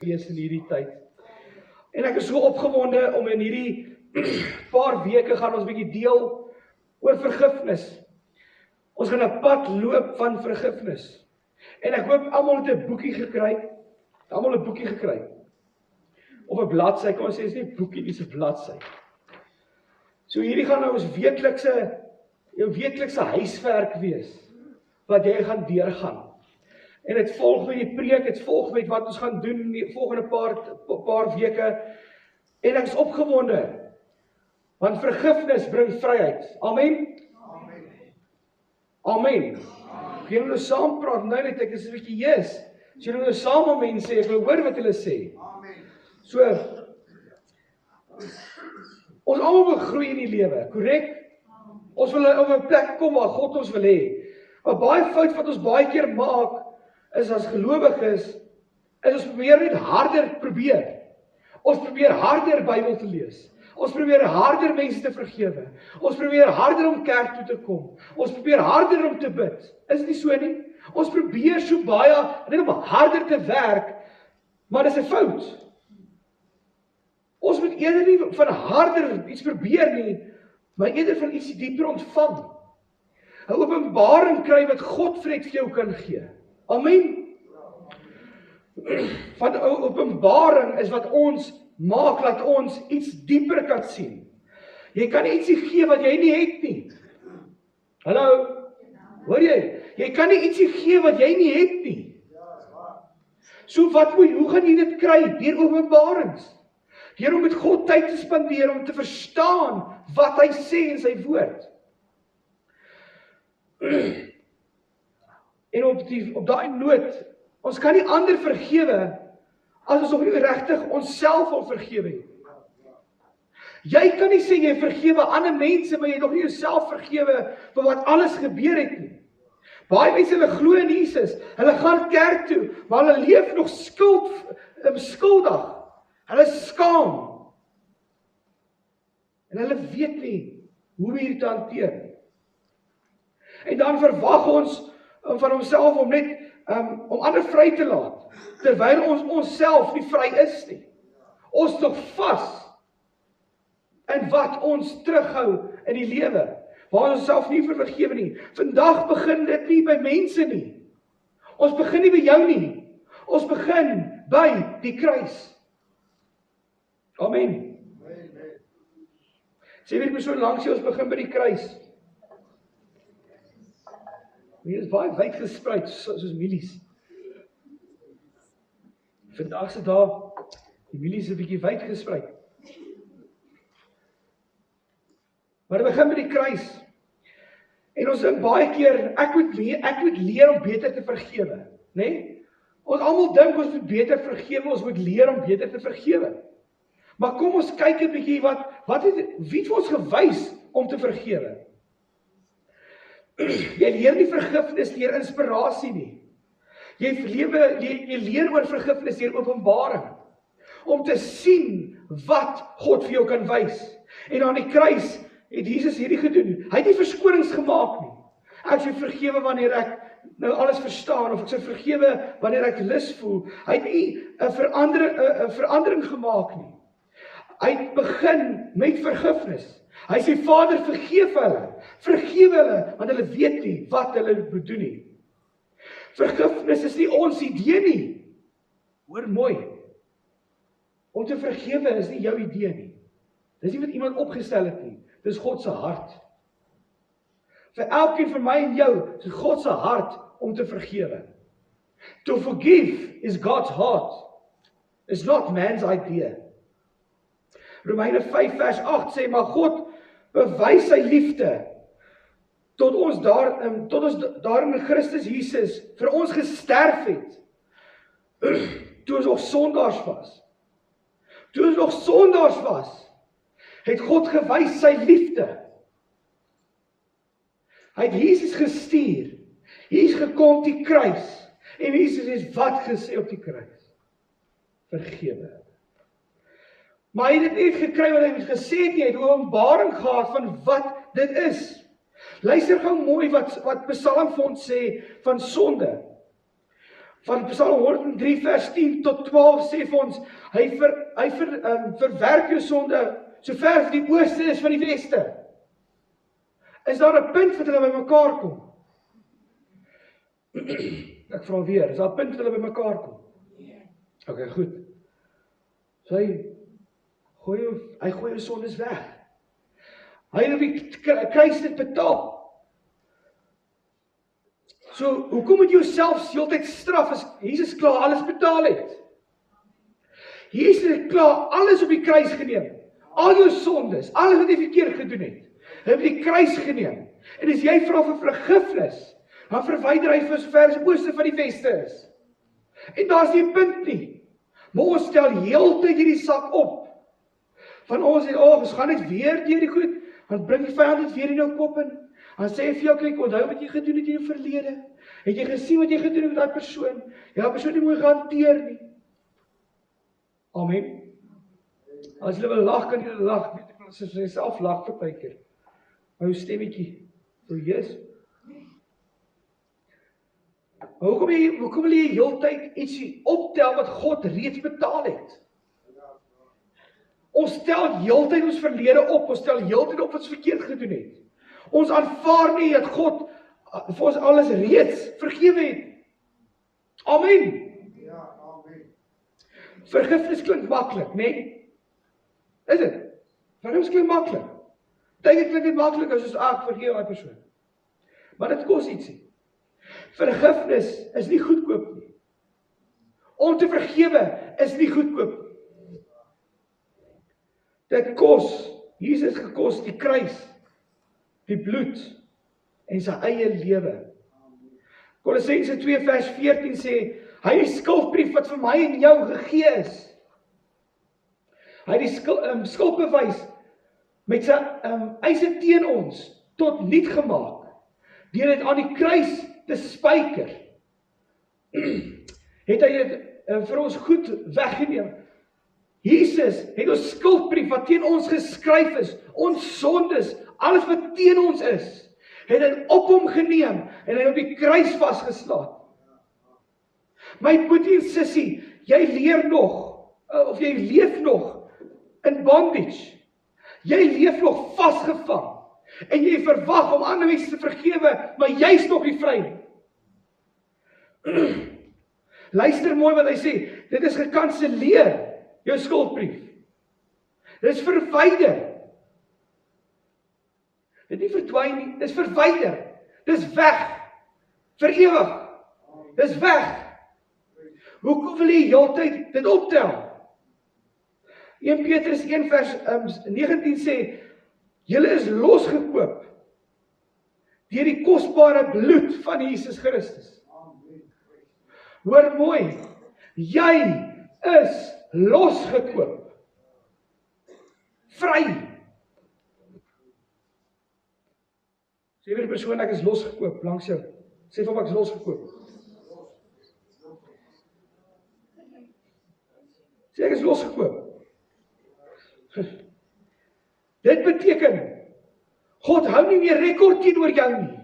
wees in hierdie tyd. En ek is so opgewonde om in hierdie paar weke gaan ons bietjie deel oor vergifnis. Ons gaan 'n pad loop van vergifnis. En ek hoop almal het 'n boekie gekry. Almal 'n boekie gekry. Of 'n bladsy, kom ons sê, is nie 'n boekie, dis 'n bladsy. So hierdie gaan nou ons weeklikse huiswerk wees wat jy gaan deurgaan. En dit volg met die preek, dit volg met wat ons gaan doen in die volgende paar weke. En ek is opgewonde, want vergifnis bring vryheid. Amen? Amen. As julle nou saam praat, nou net ek is 'n bietjie jees. As julle nou saam amen sê, ek wil hoor wat julle sê. So, ons almal wil groei in die lewe, korrek? Ons wil op 'n plek kom waar God ons wil hê. Maar baie fout wat ons baie keer maak, is as gelowiges, is ons probeer net harder probeer. Ons probeer harder Bybel te lees. Ons probeer harder mense te vergewe. Ons probeer harder om kerk toe te kom. Ons probeer harder om te bid. Is dit nie so nie? Ons probeer so baie net om harder te werk, maar dis 'n fout. Ons moet eerder nie van harder iets probeer nie, maar eerder van iets dieper ontvang. 'n Openbaring kry wat God vir jou kan gee. Amen. Van 'n openbaring is wat ons maak dat ons iets dieper kan sien. Jy kan nie ietsie gee wat jy nie het nie. Hallo? Hoor jy? Jy kan nie ietsie gee wat jy nie het nie. So hoe gaan jy dit kry? Deur openbarings. Deur om met God tyd te spandeer om te verstaan wat hy sê in sy woord. En op daai noot, ons kan nie ander vergewe as ons nog nie regtig onsself wil vergewe nie. Jy kan nie sê jy vergewe ander mense, maar jy nog nie jouself vergewe vir wat alles gebeur het nie. Baie mense hulle glo in Jesus, hulle gaan kerk toe, maar hulle leef nog skuldig. Hulle is skaam. En hulle weet nie hoe hierdie te hanteer nie. En dan verwag ons van onsself om net om ander vry te laat, terwyl ons onsself nie vry is nie. Ons nog vas in wat ons terughou in die lewe, waar ons onsself nie vergewe nie. Vandag begin dit nie by mense nie. Ons begin nie by jou nie. Ons begin by die kruis. Amen. Sê weer persoon langs jy, ons begin by die kruis. Hier is baie wyd gesprei, soos mielies. Vandag se daar, die mielies is 'n bietjie wyd gesprei. Maar dit begin by die kruis. En ons dink baie keer, ek moet leer om beter te vergewe, né? Ons almal dink ons moet beter vergewe, ons moet leer om beter te vergewe. Maar kom ons kyk 'n bietjie wie het ons gewys om te vergewe? Jy leer nie vergifnis deur inspirasie nie. Jy leer oor vergifnis deur openbaring. Om te sien wat God vir jou kan wys. En aan die kruis het Jesus hierdie gedoen. Hy het nie verskonings gemaak nie. Ek sou vergewe wanneer ek nou alles verstaan, of ek sou vergewe wanneer ek lus voel. Hy het nie 'n verandering gemaak nie. Hy het begin met vergifnis. Hy sê, Vader, vergewe hulle, want hulle weet nie wat hulle moet doen nie. Vergifnis is nie ons idee nie. Hoor mooi. Om te vergewe is nie jou idee nie. Dis nie wat iemand opgestel het nie. Dis God se hart. Vir elkeen van my en jou, is God se hart om te vergewe. To forgive is God's heart. It's not man's idea. Romeine 5 vers 8 sê, maar God bewys sy liefde tot ons daarin in Christus Jesus vir ons gesterf het, toe ons nog sondaars was. Toe ons nog sondaars was, het God gewys sy liefde. Hy het Jesus gestuur. Jesus gekom op die kruis, en Jesus het wat gesê op die kruis? Vergewe. Maar hy het dit nie gekry wat hy het gesê het nie, hy het 'n openbaring gehad van wat dit is. Luister gou mooi wat Psalm vir ons sê van sonde. van Psalm 103 vers 10 tot 12 sê vir ons, hy verwerp jou sonde so ver as die ooste is van die weste. Is daar 'n punt wat hulle bymekaar kom? Ek vra weer, is daar 'n punt wat hulle bymekaar kom? Okay, goed. So hy gooi jou sondes weg. Hy het op die kruis dit betaal. So, hoekom moet jy jouself heeltyd straf as Jesus klaar alles betaal het? Jesus het klaar alles op die kruis geneem. Al jou sondes, alles wat jy verkeerd gedoen het, hy het op die kruis geneem. En as jy vra vir vergifnis, dan verwyder hy vir so ver as die ooste van die weste is. En daar's nie 'n punt nie. Maar ons stel heeltyd hierdie sak op. Van ons sê, ons gaan net weer deur die goed, dan bring die vyand dit weer in jou kop in. Dan sê hy vir jou, kyk, onthou wat jy gedoen het in jou verlede. Het jy gesien wat jy gedoen het met daai persoon? Ja, die persoon nie mooi gehanteer nie. Amen. As jy wil lag, kan jy lag. Weet ek, as jy self lag vir partykeer. Maar jou stemmetjie, so yes. Hoekom wil jy heeltyd ietsie optel wat God reeds betaal het? Ons stel heeltyd ons verlede op, ons stel heeltyd op wat ons verkeerd gedoen het. Ons aanvaar nie dat God vir ons alles reeds vergewe het. Amen. Ja, amen. Vergifnis klink maklik, né? Nee? Is dit? Vergifnis klink maklik. Dink klink dit maklik as ek vergewe daai persoon. Maar dit kos ietsie. Vergifnis is nie goedkoop nie. Om te vergewe is nie goedkoop nie. Dit kos, Jesus gekos die kruis, die bloed en sy eie lewe. Kolossense 2 vers 14 sê, hy het die skuldbrief wat vir my en jou gegee is. Hy het die skuldbewys met sy eise teen ons tot niet gemaak, deur dit aan die kruis te spyker. Het hy dit vir ons goed weggeneem. Jesus het ons skuldbrief wat teen ons geskryf is, ons sondes, alles wat teen ons is, het hy op hom geneem en hy op die kruis vasgeslaan. My boetie en sissie, jy leer nog, of jy leef nog in bondage. Jy leef nog vasgevang en jy verwag om ander mense te vergewe, maar jy's nog nie vry nie. Luister mooi wat hy sê, dit is gekanselleer. Jou skuldbrief. Dit is verwyder. Dit nie verdwyn nie, dit is verwyder. Dit is weg. Vir ewig. Dit is weg. Hoekom wil jy heeltyd dit optel? 1 Petrus 1 vers 19 sê, julle is losgekoop deur die kosbare bloed van Jesus Christus. Hoor mooi, jy is losgekoop. Vry. Sê vir die persoon, ek is losgekoop, langs jou. Sê vir hom, ek is losgekoop. Sê ek is losgekoop. Dit beteken, God hou nie meer rekord teenoor jou nie.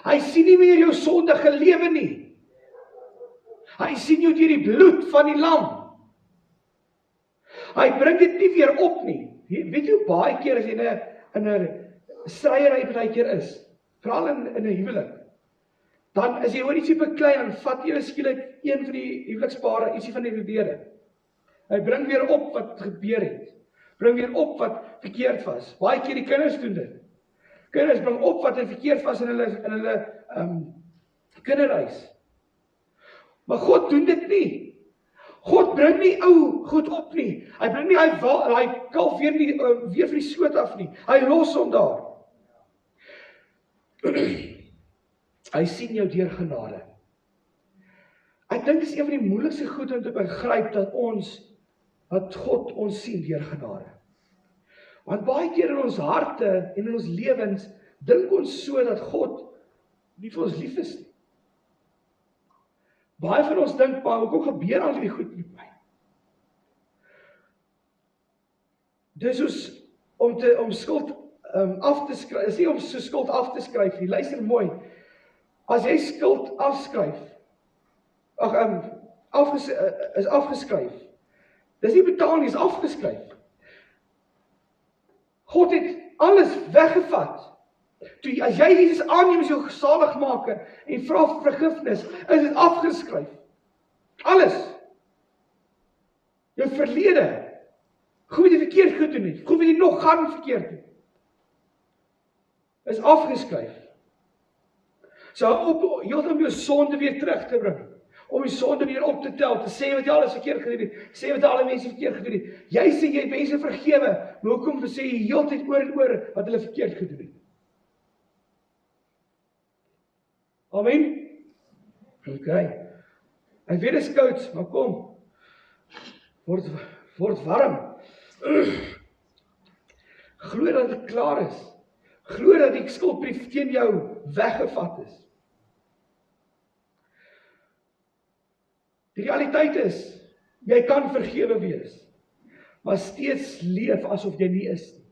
Hy sien nie meer jou sondige lewe nie. Hy sien jou deur die bloed van die lam. Hy bring dit nie weer op nie. Weet jy hoe baie keer as jy in 'n stryery baie keer is, veral in 'n huwelik, dan as jy oor ietsie beklei, dan vat jy skielik een van die huwelikspare ietsie van die verlede. Hy bring weer op wat gebeur het. Bring weer op wat verkeerd was. Baie keer die kinders doen dit. Kinders bring op wat verkeerd was in hulle kinderhuis. Maar God doen dit nie. God bring nie ou goed op nie. Hy bring nie hy kalf weer van die skoot af nie. Hy los hom daar. Hy sien jou deur genade. Ek dink dit is een van die moeilikste goed om te begryp dat God ons sien deur genade. Want baie keer in ons harte en in ons lewens dink ons so dat God nie vir ons lief is nie. Baie van ons dink, maar hoekom gebeur al hierdie goed met my? Dis soos om skuld af te skryf, is nie om so skuld af te skryf nie. Luister mooi. As jy skuld afskryf, is afgeskryf. Dis nie betaal nie, is afgeskryf. God het alles weggevat. Toe as jy Jesus aanneem as jou saligmaker en vra vir vergifnis, is dit afgeskryf. Alles. Jou verlede. Goed wat jy verkeerd gedoen het, goed wat jy nog gaan verkeerd doen, is afgeskryf. So op heeltemal jou sonde weer terug te bring, om die sonde weer op te tel, te sê wat jy alles verkeerd gedoen het, sê wat alle mense verkeerd gedoen het. Jy sê jy het mense vergewe, maar hoekom sê jy heeltyd oor en oor wat hulle verkeerd gedoen het? Amen? Okay. Ek weet is koud, maar kom, word warm. Glo dat dit klaar is. Glo dat die skuldbrief teen jou weggevat is. Die realiteit is, jy kan vergewe wees, maar steeds leef asof jy nie is nie.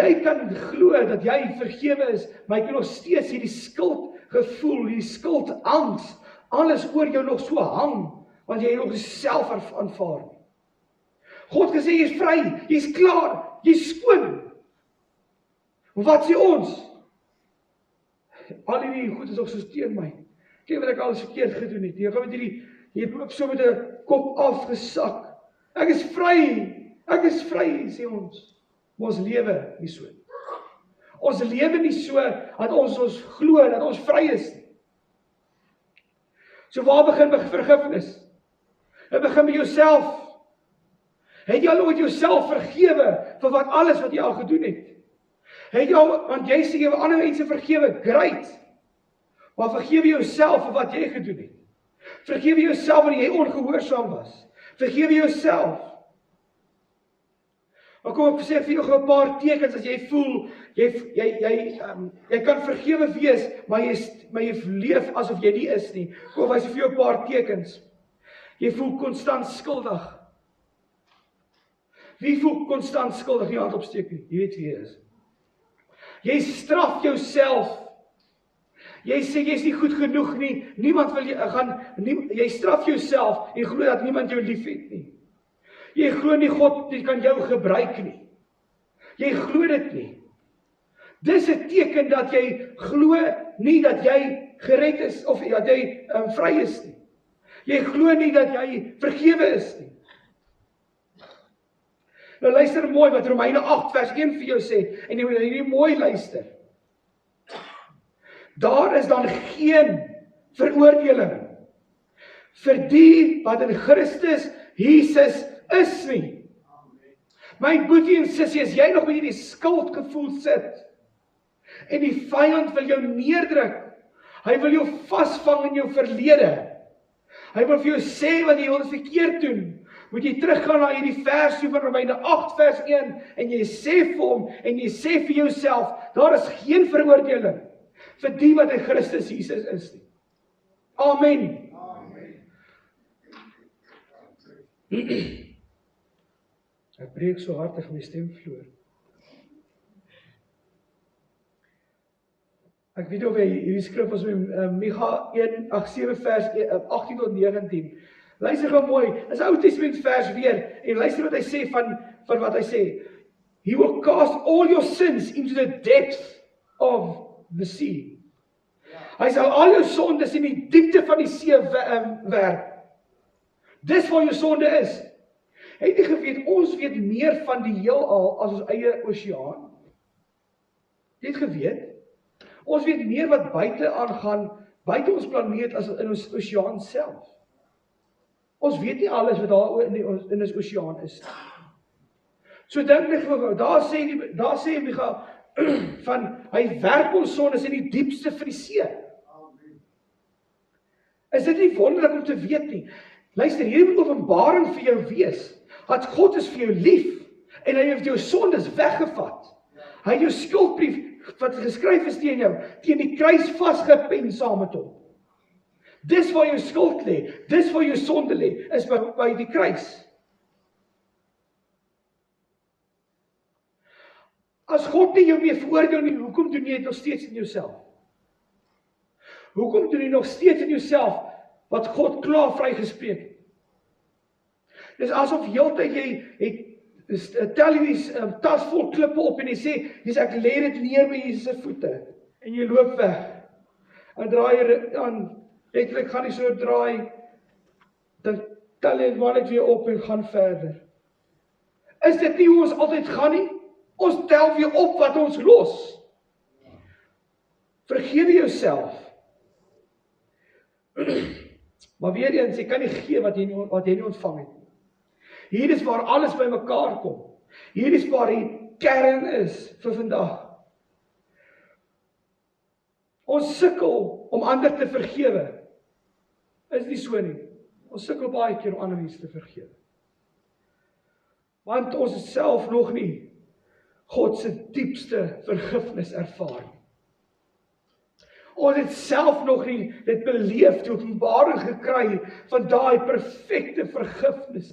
Jy kan glo dat jy vergewe is, maar jy kan nog steeds hierdie skuldgevoel, hierdie skuldangs, alles oor jou nog so hang, want jy nog self aanvaar. God gesê, jy is vry, jy is klaar, jy is skoon. Wat sê ons? Al die goed is ook so teen my. Kyk wat ek alles verkeerd gedoen het. Jy gaan met jy loop so met 'n kop afgesak. Ek is vry, sê ons. Maar ons lewe nie so. Ons lewe nie so, dat ons glo, dat ons vry is nie. So waar begin vergifnis? Dit begin by jouself. Het jy al ooit jouself vergewe vir alles wat jy al gedoen het? Want jy sê jy wil ander mense vergewe, great. Maar vergewe jouself vir wat jy gedoen het. Vergewe jouself wanneer jy ongehoorsaam was. Vergewe jouself. Maar kom ek sê vir jou 'n paar tekens as jy voel jy kan vergewe wees, maar jy leef asof jy nie is nie. Kom wys vir jou 'n paar tekens. Jy voel konstant skuldig. Wie voel konstant skuldig? Nie hand opsteek nie. Jy weet wie jy is. Jy straf jouself. Jy sê jy is nie goed genoeg nie. Niemand wil jy straf jouself en glo dat niemand jou liefhet nie. Jy glo nie God kan jou gebruik nie. Jy glo dit nie. Dis 'n teken dat jy glo nie dat jy gered is of dat jy vry is nie. Jy glo nie dat jy vergewe is nie. Nou luister mooi wat Romeine 8 vers 1 vir jou sê, en jy moet hierdie mooi luister. Daar is dan geen veroordeling vir die wat in Christus Jesus is nie. My boetie en sussie, as jy nog met hierdie skuldgevoel sit, en die vyand wil jou neerdruk, hy wil jou vasvang in jou verlede, hy wil vir jou sê wat jy wil verkeerd doen, moet jy teruggaan na hierdie versie van Romeine 8 vers 1, en jy sê vir hom, en jy sê vir jouself, daar is geen veroordeling vir die wat in Christus Jesus is nie. Amen. Ek breek so hartig my stem vloer. Ek weet of hierdie skrif was Micha 1:7 vers 18 tot 19. Luister gou mooi, is Ou Testament vers weer, en luister wat hy sê van wat hy sê. He will cast all your sins into the depth of the sea. Hy sal al jou sondes in die diepte van die see werp. Dis waar jou sonde is. Het jy geweet, ons weet meer van die heelal as ons eie oseaan? Het jy geweet? Ons weet meer wat buite aangaan, buite ons planeet as in ons oseaan self. Ons weet nie alles wat daar in ons oseaan is. So dink net gou, daar sê Micha van, hy werp ons sondes in die diepste van die see. Is dit nie wonderlik om te weet nie? Luister, hierdie openbaring vir jou wees, dat God is vir jou lief, en hy het jou sondes weggevat. Hy het jou skuldbrief, wat geskryf is teen jou, teen die kruis vasgepen saam met hom. Dis waar jou skuld lê, dis waar jou sonde lê, is by die kruis. As God nie jou meer veroordeel nie, hoekom doen jy dit nog steeds in jouself? Hoekom doen jy nog steeds in jouself wat God klaar vrygespreek het? Dis asof heeltyd jy tel jy tas vol klippe op en jy sê, ek lê dit neer by Jesus se voete. En jy loop weg. En draai jy aan, letterlik gaan jy so draai, dan tel jy net weer op en gaan verder. Is dit nie hoe ons altyd gaan nie? Ons tel weer op wat ons los. Vergewe jouself. Maar weer eens, jy kan nie gee wat jy nie ontvang het. Hier is waar alles by mekaar kom. Hier is waar die kern is vir vandag. Ons sukkel om ander te vergewe. Is nie so nie. Ons sukkel baie keer om ander mense te vergewe. Want ons het self nog nie God se diepste vergifnis ervaar. Ons het self nog nie dit beleef, die openbaring gekry van daai perfekte vergifnis.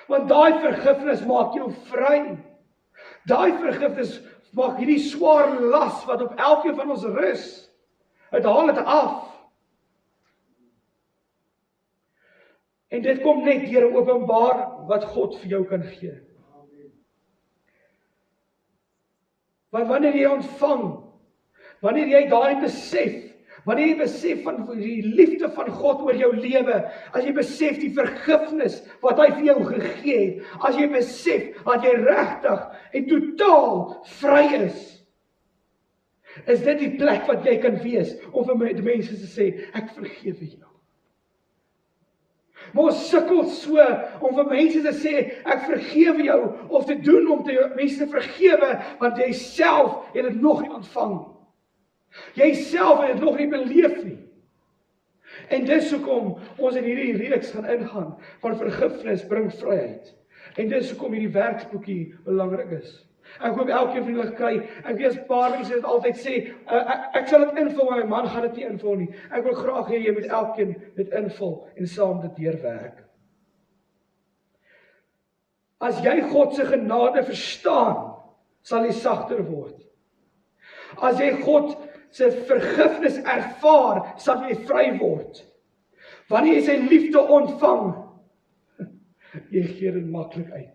Want daai vergifnis maak jou vry. Daai vergifnis maak hierdie swaar las wat op elkeen van ons rus. Het haal dit af. En dit kom net deur 'n openbaring wat God vir jou kan gee. Want wanneer jy ontvang, wanneer jy daai besef, wanneer jy besef van die liefde van God oor jou lewe, as jy besef die vergifnis wat hy vir jou gegee het, as jy besef dat jy regtig en totaal vry is dit die plek wat jy kan wees om vir die mense te sê, ek vergewe jou. Maar ons sukkel so om vir mense te sê, ek vergewe jou, of te doen om mense te vergewe, want jy self het dit nog nie ontvang. Jy self het dit nog nie beleef nie. En dis hoekom ons in hierdie reeks gaan ingaan van vergifnis bring vryheid. En dis hoekom hierdie werksboekie belangrik is. Ek hoop elkeen van julle kry, ek weet 'n paar mense dit altyd sê, ek sal dit invul, maar my man gaan dit nie invul nie. Ek wil graag hê jy moet elkeen dit invul en saam dit deurwerk. As jy God se genade verstaan, sal jy sagter word. As jy God se vergifnis ervaar, sal jy vry word. Wanneer jy sy liefde ontvang, jy gee dit maklik uit.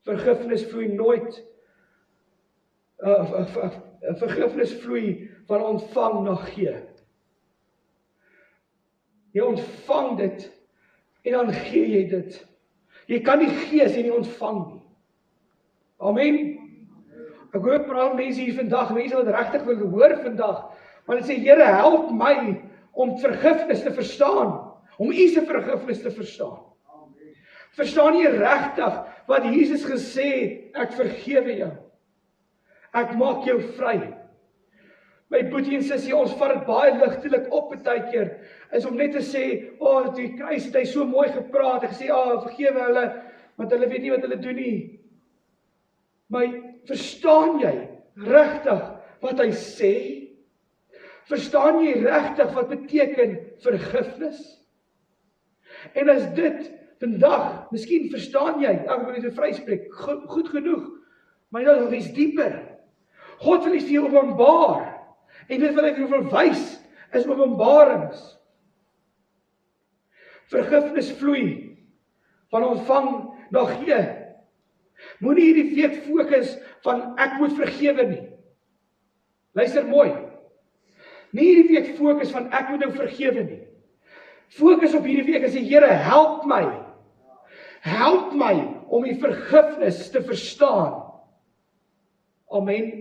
Vergifnis vloei nooit, vergifnis vloei van ontvang na gee. Jy ontvang dit, en dan gee jy dit. Jy kan nie gee as jy nie ontvang nie. Amen. Ek hoor praat mense hier vandag, mense wat regtig wil hoor vandag, maar hulle sê, Here, help my om vergifnis te verstaan, om U se vergifnis te verstaan. Verstaan jy regtig wat Jesus gesê het, ek vergewe jou. Ek maak jou vry. My boetie en sussie, ons vat dit baie ligtelik op partykeer, is om net te sê, die kruis het hy so mooi gepraat, en gesê, vergewe hulle, want hulle weet nie wat hulle doen nie. Maar verstaan jy regtig wat hy sê? Verstaan jy regtig wat beteken vergifnis? En as dit vandag, miskien verstaan jy, ek wil dit vryspreek, goed genoeg, maar jy wil iets dieper. God wil iets vir jou openbaar, en dit wat hy vir jou wil wys, is openbarings. Vergifnis vloei van ontvang na gee. Moenie hierdie week fokus van ek moet vergewe nie. Luister mooi. Nie hierdie week fokus van ek moet nou vergewe nie. Fokus op hierdie week en sê, Here, help my. Help my om die vergifnis te verstaan. Amen.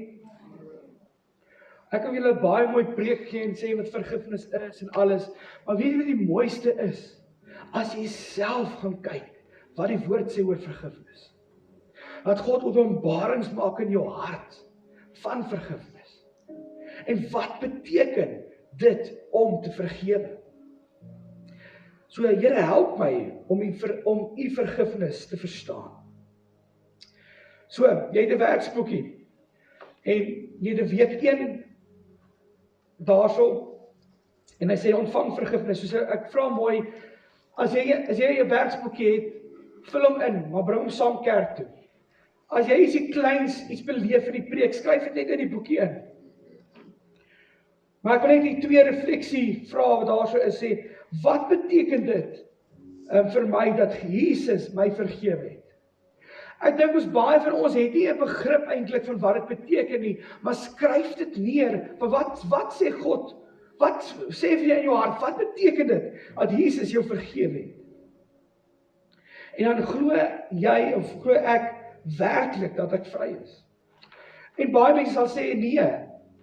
Ek kan julle baie mooi preek gee en sê wat vergifnis is en alles, maar weet jy wat die mooiste is? As jy self gaan kyk wat die woord sê oor vergifnis. Dat God openbarings maak in jou hart van vergifnis. En wat beteken dit om te vergewe? So, Here, help my om U vergifnis te verstaan. So, jy het 'n werksboekie en jy het 'n week 1 daarso en hy sê ontvang vergifnis. So ek vra mooi, as jy 'n werksboekie het, vul hom in, maar bring hom saam kerk toe. as jy ietsie kleins, iets beleef in die preek, skryf dit net in die boekie in. Maar ek wil net die twee refleksie vrae wat daar so is, sê, wat beteken dit vir my dat Jesus my vergewe het? Ek dink ons baie van ons het nie 'n begrip eintlik van wat dit beteken nie, maar skryf dit neer, vir wat sê God? Wat sê vir jy in jou hart? Wat beteken dit dat Jesus jou vergewe het? En dan glo jy of glo ek werklik dat ek vry is. En baie mense sal sê nee,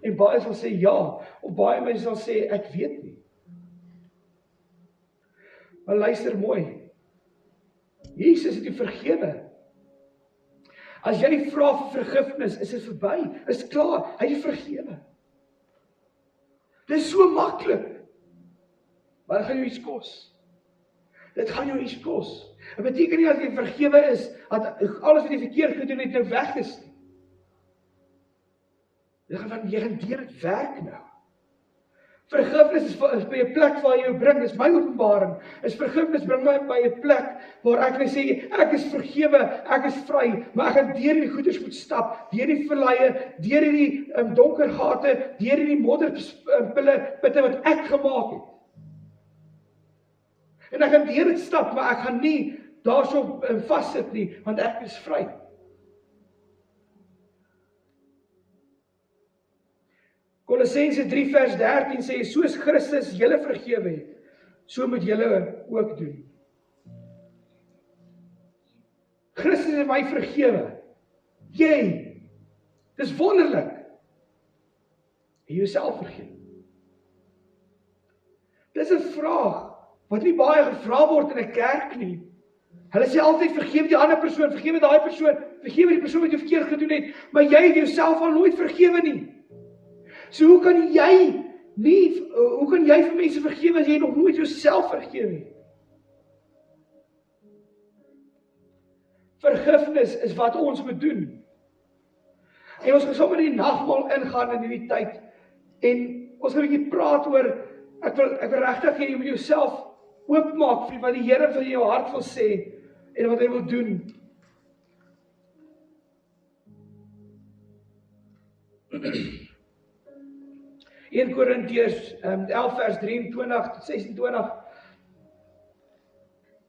en baie sal sê ja, of baie mense sal sê ek weet nie. Maar luister mooi. Jesus het jou vergewe. As jy vra vir vergifnis, is dit verby, is klaar, hy het jou vergewe. Dit is so maklik. Maar dit gaan jou iets kos. Dit gaan jou iets kos. Dit beteken nie dat jy vergewe is, dat alles wat jy verkeerd gedoen het nou weg is nie. Jy gaan deur dit werk nou. Vergifnis is by 'n plek waar jy jou bring, dis my openbaring. Is vergifnis bring my by 'n plek waar ek kan sê, ek is vergewe, ek is vry, maar ek gaan deur die goeders moet stap, deur die verleie, deur die donker gate, deur die modderpitte wat ek gemaak het. En ek gaan deur dit stap, maar ek gaan nie daarso vassit nie, want ek is vry. Kolossense 3 vers 13 sê, soos Christus julle vergewe het, so moet julle ook doen. Christus het my vergewe. Jy, dis wonderlik. En jouself vergewe. Dis 'n vraag wat nie baie gevra word in 'n kerk nie. Hulle sê altyd vergewe die ander persoon, vergewe daai persoon, vergewe die persoon wat jy verkeerd gedoen het, maar jy het jouself al nooit vergewe nie. So hoe kan jy vir mense vergewe as jy nog nooit jouself vergewe het? Vergifnis is wat ons moet doen. En ons gaan sommer in die nagmaal ingaan in hierdie tyd en ons gaan 'n bietjie praat oor ek wil regtig hê jy moet jouself oopmaak vir wat die Here vir jou hart wil sê en wat hy wil doen. 1 Korintiërs 11 vers 23 tot 26.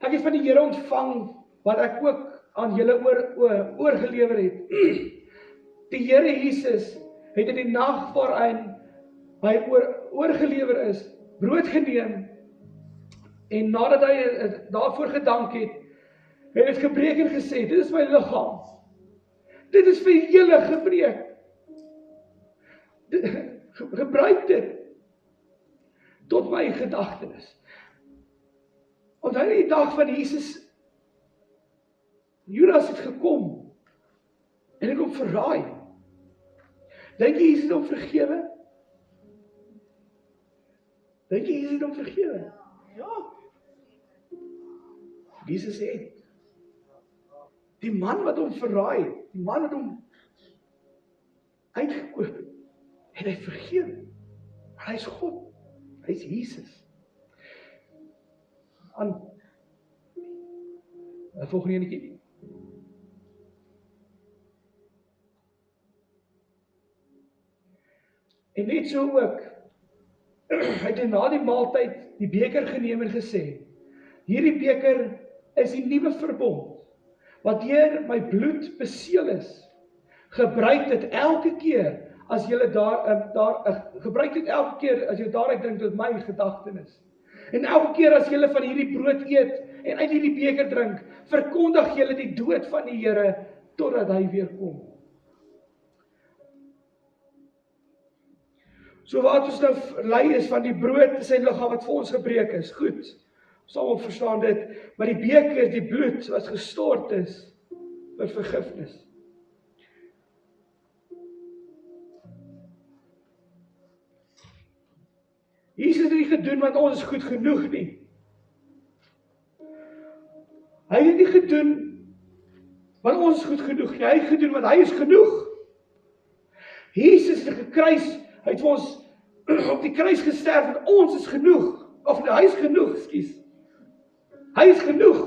Ek het van die Here ontvang wat ek ook aan julle oorgelewer het. Die Here Jesus het in die nag waarin hy oorgelewer is, brood geneem en nadat hy daarvoor gedank het, het dit gebreek en gesê, dit is my liggaam. Dit is vir julle gebreek. Gebruik dit tot my gedagtenis. Onthou die dag van Jesus, Judas het gekom en het hom verraai. Dink jy Jesus het hom vergewe? Dink jy Jesus het hom vergewe? Ja. Jesus het. Die man wat hom verraai, die man wat hom uitgekoop het, en hy vergewe. Hy is God. Hy is Jesus. Aan volgende enetjie. En net so ook, hy het na die maaltyd die beker geneem en gesê, hierdie beker is die nuwe verbond, wat deur my bloed beseël is. Gebruik dit elke keer as jy gebruik dit elke keer as jy daaruit drink tot my gedagtenis. En elke keer as jy van hierdie brood eet en uit hierdie beker drink, verkondig jy die dood van die Here totdat hy weer kom. So wat ons nou lei is van die brood, sy liggaam wat vir ons gebreek is. Goed, ons sal verstaan dit, maar die beker, die bloed wat gestort is vir vergifnis. Jesus het nie gedoen want ons is goed genoeg nie. Hy het nie gedoen want ons is goed genoeg nie. Hy het gedoen want hy is genoeg. Jesus het gekruis, hy het vir ons op die kruis gesterf en ons is genoeg. Of hy is genoeg, ekskuus. Hy is genoeg.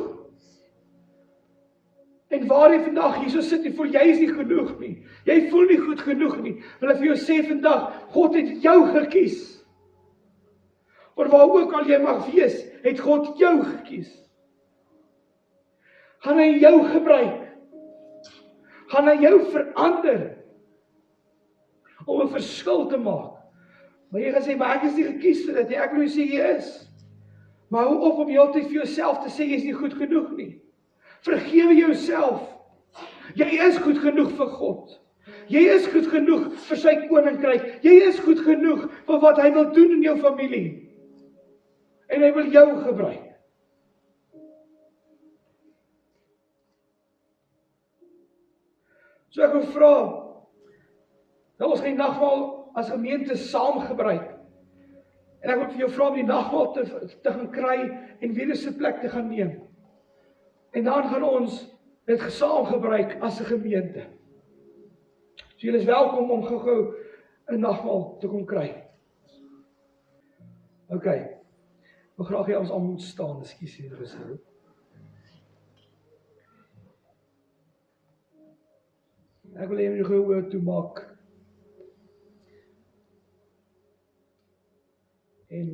En waar jy vandag hierso sit, jy voel jy is nie genoeg nie. Jy voel nie goed genoeg nie. Wil ek vir jou sê vandag, God het jou gekies. Maar waar ook al jy mag wees, het God jou gekies. Gaan hy jou gebruik. Gaan hy jou verander. Om 'n verskil te maak. Maar jy gaan sê, maar ek is nie gekies vir dit nie. Ek wil sê jy is. Maar hou op om heeltyd vir jouself te sê jy is nie goed genoeg nie. Vergewe jouself. Jy is goed genoeg vir God. Jy is goed genoeg vir sy koninkryk. Jy is goed genoeg vir wat hy wil doen in jou familie. En hy wil jou gebruik. So ek wil vra, dat ons die nagmaal as gemeente saam gebruik. En ek wil vir jou vra om die nagmaal te gaan kry en weer 'n sitplek te gaan neem. En dan gaan ons dit saam gebruik as 'n gemeente. So julle is welkom om gou-gou 'n nagmaal te kom kry. OK. Ek wil graag hê ons almal moet staan, ekskuus hier rustig. Ek wil hê jy gou oor toe maak. En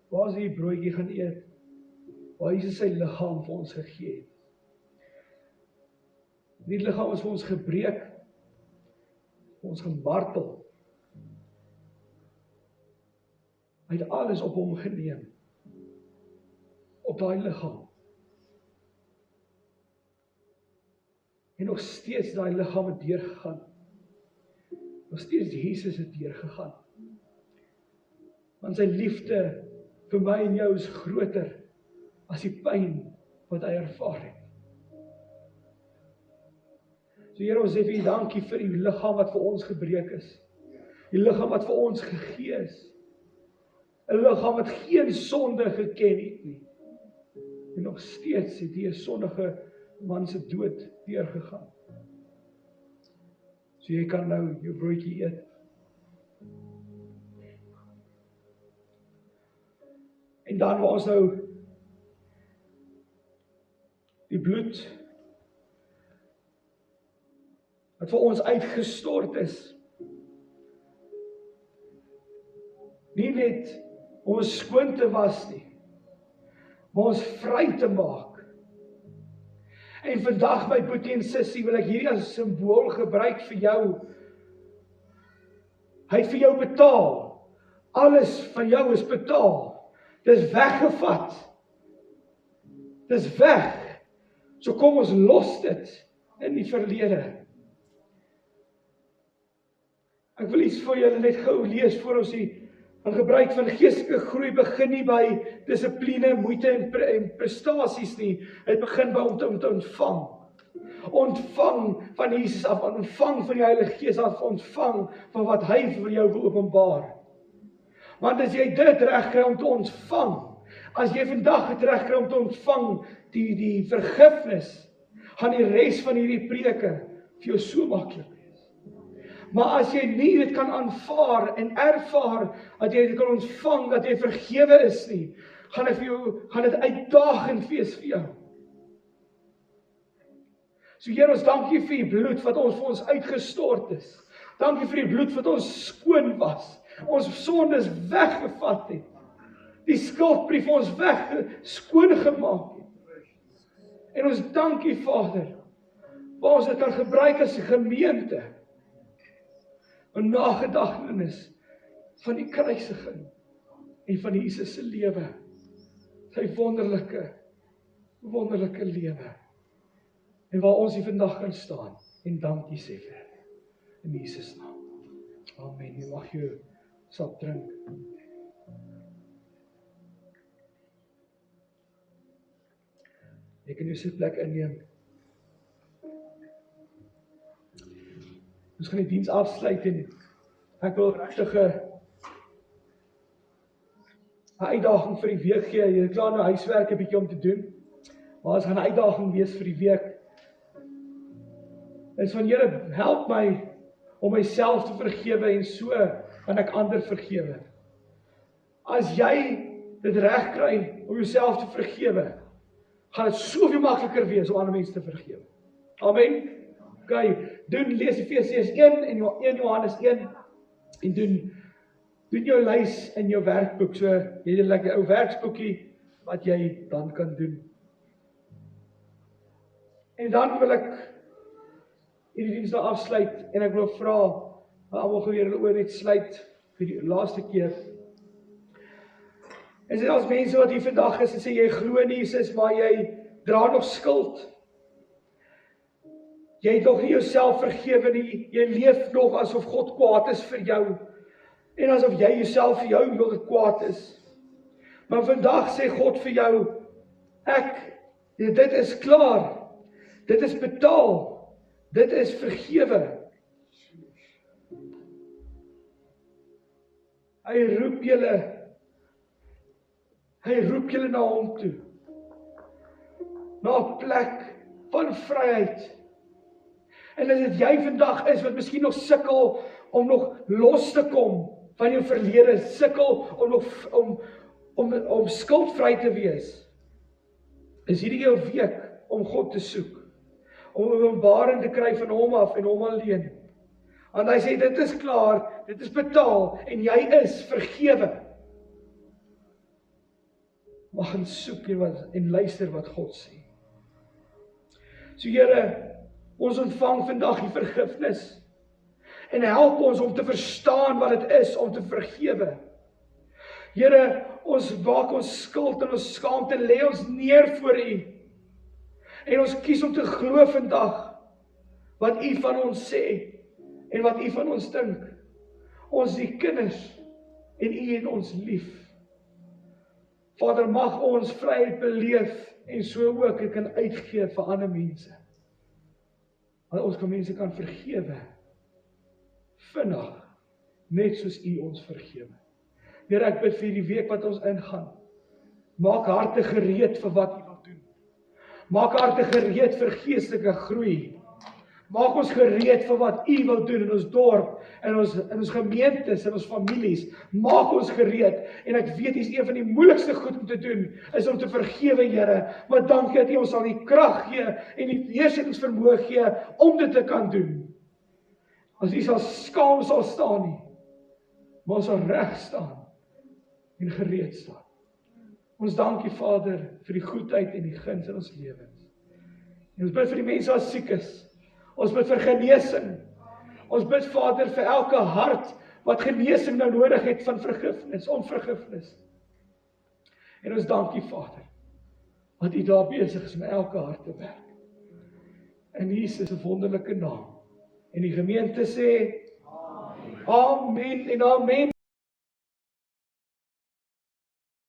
waar is die broodjie gaan eet? Waar Jesus sy liggaam vir ons gegee het. Die liggaam is vir ons gebreek, vir ons gemartel. Hy het alles op hom geneem. Op daai liggaam. En nog steeds daai liggaam het deurgegaan. Nog steeds Jesus het deurgegaan. Want sy liefde vir my en jou is groter as die pyn wat hy ervaar het. So Here, ons sê vir U dankie vir U liggaam wat vir ons gebreek is. Die liggaam wat vir ons gegee is. 'n Liggaam wat geen sonde geken het nie. En nog steeds het die sondige man se dood deurgegaan. So jy kan nou jou broodjie eet. En dan waar ons nou die bloed wat vir ons uitgestort is, nie net om ons skoon te was nie, maar ons vry te maak. En vandag my boetie en sussie wil ek hierdie as 'n simbool gebruik vir jou. Hy het vir jou betaal. Alles van jou is betaal. Dis weggevat. Dis weg. So kom ons los dit in die verlede. Ek wil iets vir julle net gou lees voor ons die gebruik van geestelike groei begin nie by dissipline, moeite en prestasies nie. Dit begin by om te ontvang. Ontvang van Jesus af, ontvang van die Heilige Gees af, ontvang van wat hy vir jou wil openbaar. Want as jy dit regkry om te ontvang, as jy vandag dit regkry om te ontvang die vergifnis, gaan die res van hierdie preke vir jou so maklik wees. Maar as jy nie dit kan aanvaar en ervaar dat jy dit kan ontvang, dat jy vergewe is nie, gaan dit uitdagend wees vir jou. So Here, ons dankie vir U bloed wat vir ons uitgestort is. Dankie vir die bloed wat ons skoon was. Ons sondes weggevat het. Die skuldbrief ons skoon gemaak het. En ons dankie Vader, waar ons dit kan gebruik as 'n gemeente. 'n nagedagtenis van die kruisiging en van Jesus se lewe. Sy wonderlike lewe. En waar ons hier vandag kan staan en dankie sê vir dit. In Jesus naam. Amen. Jy mag jou sap drink. Jy kan jou sitplek inneem. Ons gaan die diens afsluit en ek wil regtig 'n uitdaging vir die week gee. Jy het klaar nou huiswerk 'n bietjie om te doen. Maar ons gaan 'n uitdaging wees vir die week. Dis van Here, help my om myself te vergewe en so kan ek ander vergewe. As jy dit reg kry om jouself te vergewe, gaan dit soveel makliker wees om ander mense te vergewe. Amen. OK, lees Efesiërs 1 en 1 Johannes 1 en doen jou lys in jou werkboek. So jy het 'n lekker ou werksboekie wat jy dan kan doen. En dan wil ek hierdie diens nou afsluit en ek wil vra, almal geweer hulle oor net sluit vir die laaste keer. En dit as mense wat hier vandag is en sê jy glo in Jesus, maar jy dra nog skuld. Jy het nog nie jouself vergewe nie, jy leef nog asof God kwaad is vir jou, en asof jy jouself vir jou nog kwaad is. Maar vandag sê God vir jou, dit is klaar, dit is betaal, dit is vergewe. Hy roep julle na hom toe, na 'n plek van vryheid. En as dit jy vandag is wat miskien nog sukkel om nog los te kom van jou verlede, sukkel om skuldvry te wees, is hierdie jou week om God te soek, om 'n openbaring te kry van hom af en hom alleen. Want hy sê dit is klaar, dit is betaal en jy is vergewe. Maar gaan soek en luister wat God sê. So Here, ons ontvang vandag die vergifnis en help ons om te verstaan wat dit is om te vergewe. Here, ons maak ons skuld en ons skaamte lê ons neer voor U. En ons kies om te glo vandag wat U van ons sê en wat U van ons dink. Ons die kinders en U het ons lief. Vader, mag ons vryheid beleef en so ook kan uitgee vir ander mense. Dat ons mense kan vergewe. Vinnig, net soos U ons vergewe. Here, ek bid vir die week wat ons ingaan. Maak harte gereed vir wat U wil doen. Maak harte gereed vir geestelike groei. Maak ons gereed vir wat U wil doen in ons dorp, in ons gemeentes, in ons families. Maak ons gereed. En ek weet, dis een van die moeilikste goed om te doen, is om te vergewe, Here. Maar dankie dat U ons al die krag gee en die deursettingsvermoë gee om dit te kan doen. As U sal skaam sal staan nie, maar ons sal reg staan en gereed staan. Ons dankie, Vader, vir die goedheid en die guns in ons lewens. En ons bid vir die mense wat siek is. Ons bid vir genesing. Ons bid, Vader, vir elke hart wat genesing nou nodig het van vergifnis, om vergifnis. En ons dankie, Vader, wat U daar besig is om elke hart te werk. In Jesus se wonderlike naam. En die gemeente sê, Amen en amen.